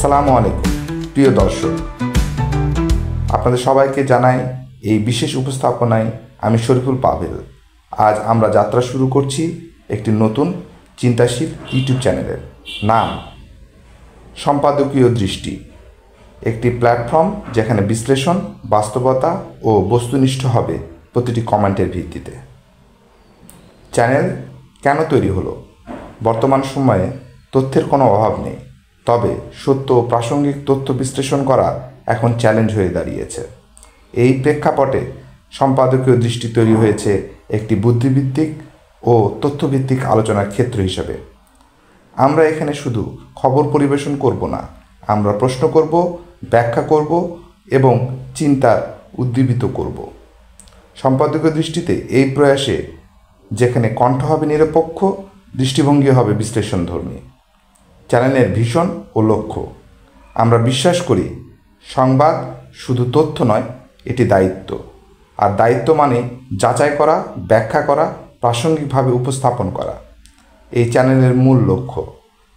আসসালামু আলাইকুম প্রিয় দর্শক, আপনাদের সবাইকে জানাই এই বিশেষ উপস্থাপনায় আমি শরীফুল পাভেল। আজ আমরা যাত্রা শুরু করছি একটি নতুন চিন্তাশীল ইউটিউব চ্যানেলের নাম সম্পাদকীয় দৃষ্টি, একটি প্ল্যাটফর্ম যেখানে বিশ্লেষণ, বাস্তবতা ও বস্তুনিষ্ঠ হবে প্রতিটি কমেন্টের ভিত্তিতে। চ্যানেল কেন তৈরি হলো? বর্তমান সময়ে তথ্যের কোনো অভাব নেই, তবে সত্য ও প্রাসঙ্গিক তথ্য বিশ্লেষণ করা এখন চ্যালেঞ্জ হয়ে দাঁড়িয়েছে। এই প্রেক্ষাপটে সম্পাদকীয় দৃষ্টি তৈরি হয়েছে একটি বুদ্ধিভিত্তিক ও তথ্যভিত্তিক আলোচনার ক্ষেত্র হিসেবে। আমরা এখানে শুধু খবর পরিবেশন করব না, আমরা প্রশ্ন করব, ব্যাখ্যা করব এবং চিন্তা উদ্দীপিত করব। সম্পাদকীয় দৃষ্টিতে এই প্রয়াসে যেখানে কণ্ঠ হবে নিরপেক্ষ, দৃষ্টিভঙ্গি হবে বিশ্লেষণধর্মী। চ্যানেলের ভিশন ও লক্ষ্য: আমরা বিশ্বাস করি সংবাদ শুধু তথ্য নয়, এটি দায়িত্ব। আর দায়িত্ব মানে যাচাই করা, ব্যাখ্যা করা, প্রাসঙ্গিকভাবে উপস্থাপন করা। এই চ্যানেলের মূল লক্ষ্য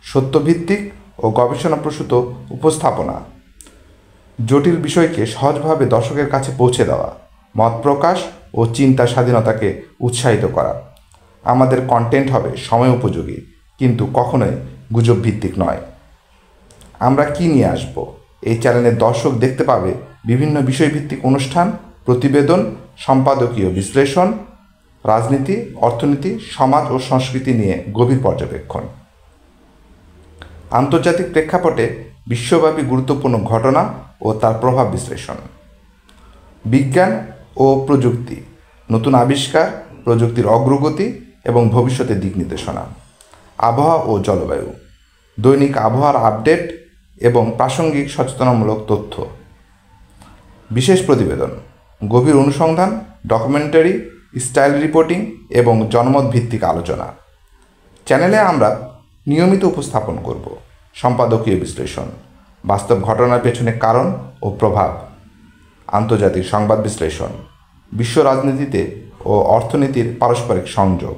সত্যভিত্তিক ও গবেষণাপ্রসূত উপস্থাপনা, জটিল বিষয়কে সহজভাবে দর্শকের কাছে পৌঁছে দেওয়া, মত প্রকাশ ও চিন্তা স্বাধীনতাকে উৎসাহিত করা। আমাদের কন্টেন্ট হবে সময় উপযোগী, কিন্তু কখনোই গুজব ভিত্তিক নয়। আমরা কি নিয়ে আসব? এই চ্যানেলের দর্শক দেখতে পাবে বিভিন্ন বিষয়ভিত্তিক অনুষ্ঠান, প্রতিবেদন, সম্পাদকীয় বিশ্লেষণ, রাজনীতি, অর্থনীতি, সমাজ ও সংস্কৃতি নিয়ে গভীর পর্যবেক্ষণ, আন্তর্জাতিক প্রেক্ষাপটে বিশ্বব্যাপী গুরুত্বপূর্ণ ঘটনা ও তার প্রভাব বিশ্লেষণ, বিজ্ঞান ও প্রযুক্তি, নতুন আবিষ্কার, প্রযুক্তির অগ্রগতি এবং ভবিষ্যতের দিক নির্দেশনা, আবহাওয়া ও জলবায়ু, দৈনিক আবহাওয়ার আপডেট এবং প্রাসঙ্গিক সচেতনামূলক তথ্য, বিশেষ প্রতিবেদন, গভীর অনুসন্ধান, ডকুমেন্টারি, স্টাইল রিপোর্টিং এবং জনমত ভিত্তিক আলোচনা। চ্যানেলে আমরা নিয়মিত উপস্থাপন করব সম্পাদকীয় বিশ্লেষণ, বাস্তব ঘটনার পেছনে কারণ ও প্রভাব, আন্তর্জাতিক সংবাদ বিশ্লেষণ, বিশ্ব রাজনীতিতে ও অর্থনীতির পারস্পরিক সংযোগ,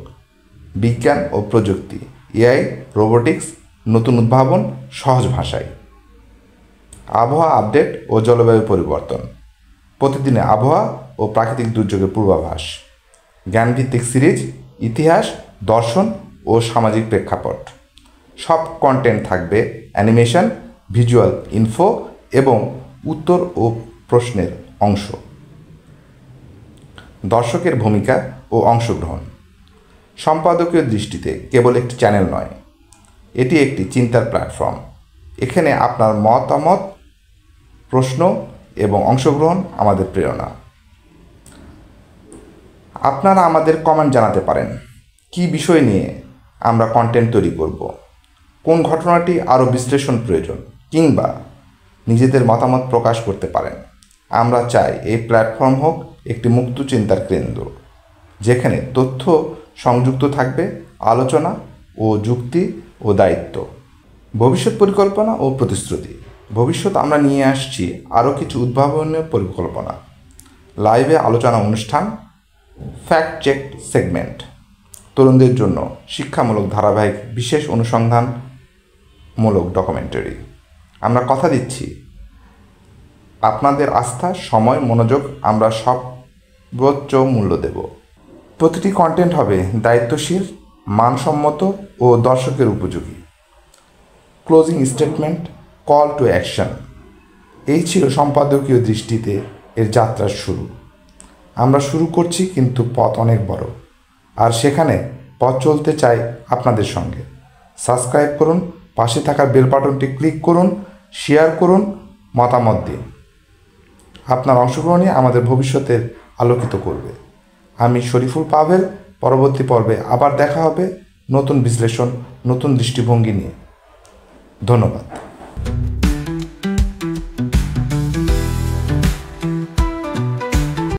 বিজ্ঞান ও প্রযুক্তি, এআই, রোবোটিক্স, নতুন উদ্ভাবন সহজ ভাষায়, আবহাওয়া আপডেট ও জলবায়ু পরিবর্তন, প্রতিদিনে আবহাওয়া ও প্রাকৃতিক দুর্যোগের পূর্বাভাস, জ্ঞানভিত্তিক সিরিজ, ইতিহাস, দর্শন ও সামাজিক প্রেক্ষাপট। সব কন্টেন্ট থাকবে অ্যানিমেশন, ভিজুয়াল ইনফো এবং উত্তর ও প্রশ্নের অংশ। দর্শকের ভূমিকা ও অংশগ্রহণ: সম্পাদকীয় দৃষ্টিতে কেবল একটি চ্যানেল নয়, এটি একটি চিন্তার প্ল্যাটফর্ম। এখানে আপনার মতামত, প্রশ্ন এবং অংশগ্রহণ আমাদের প্রেরণা। আপনারা আমাদের কমেন্ট জানাতে পারেন কী বিষয় নিয়ে আমরা কন্টেন্ট তৈরি করব, কোন ঘটনাটি আরও বিশ্লেষণ প্রয়োজন, কিংবা নিজেদের মতামত প্রকাশ করতে পারেন। আমরা চাই এই প্ল্যাটফর্ম হোক একটি মুক্ত চিন্তার কেন্দ্র, যেখানে তথ্য সংযুক্ত থাকবে, আলোচনা ও যুক্তি ও দায়িত্ব। ভবিষ্যৎ পরিকল্পনা ও প্রতিশ্রুতি: ভবিষ্যৎ আমরা নিয়ে আসছি আরও কিছু উদ্ভাবনীয় পরিকল্পনা, লাইভে আলোচনা অনুষ্ঠান, ফ্যাক্ট চেক সেগমেন্ট, তরুণদের জন্য শিক্ষামূলক ধারাবাহিক, বিশেষ অনুসন্ধানমূলক ডকুমেন্টারি। আমরা কথা দিচ্ছি আপনাদের আস্থা, সময়, মনোযোগ আমরা সর্বোচ্চ মূল্য দেব। প্রতিটি কন্টেন্ট হবে দায়িত্বশীল, মানসম্মত ও দর্শকের উপযোগী। Closing statement, call to action: এই ছিল সম্পাদকীয় দৃষ্টিতে এর যাত্রার শুরু। আমরা শুরু করছি, কিন্তু পথ অনেক বড়, আর সেখানে পথ চলতে চাই আপনাদের সঙ্গে। সাবস্ক্রাইব করুন, পাশে থাকা বেল বাটনটি ক্লিক করুন, শেয়ার করুন, মতামত দিন। আপনার অংশগ্রহণই আমাদের ভবিষ্যতের আলোকিত করবে। আমি শরীফুল পাভেল। পরবর্তী পর্বে আবার দেখা হবে নতুন বিশ্লেষণ, নতুন দৃষ্টিভঙ্গি নিয়ে। ধন্যবাদ।